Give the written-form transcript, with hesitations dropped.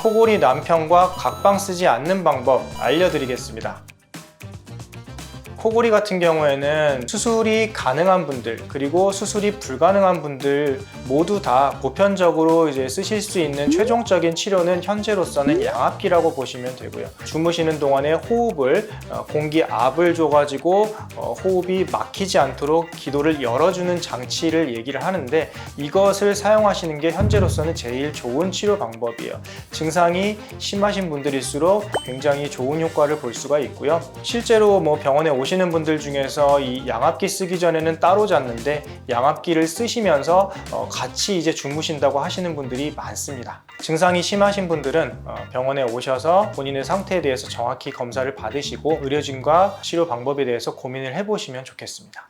코골이 남편과 각방 쓰지 않는 방법 알려드리겠습니다. 코골이 같은 경우에는 수술이 가능한 분들 그리고 수술이 불가능한 분들 모두 다 보편적으로 이제 쓰실 수 있는 최종적인 치료는 현재로서는 양압기라고 보시면 되고요. 주무시는 동안에 호흡을 공기압을 줘가지고 호흡이 막히지 않도록 기도를 열어주는 장치를 얘기를 하는데, 이것을 사용하시는 게 현재로서는 제일 좋은 치료 방법이에요. 증상이 심하신 분들일수록 굉장히 좋은 효과를 볼 수가 있고요. 실제로 병원에 오시는 분들 중에서 이 양압기 쓰기 전에는 따로 잤는데 양압기를 쓰시면서 같이 이제 주무신다고 하시는 분들이 많습니다. 증상이 심하신 분들은 병원에 오셔서 본인의 상태에 대해서 정확히 검사를 받으시고 의료진과 치료 방법에 대해서 고민을 해보시면 좋겠습니다.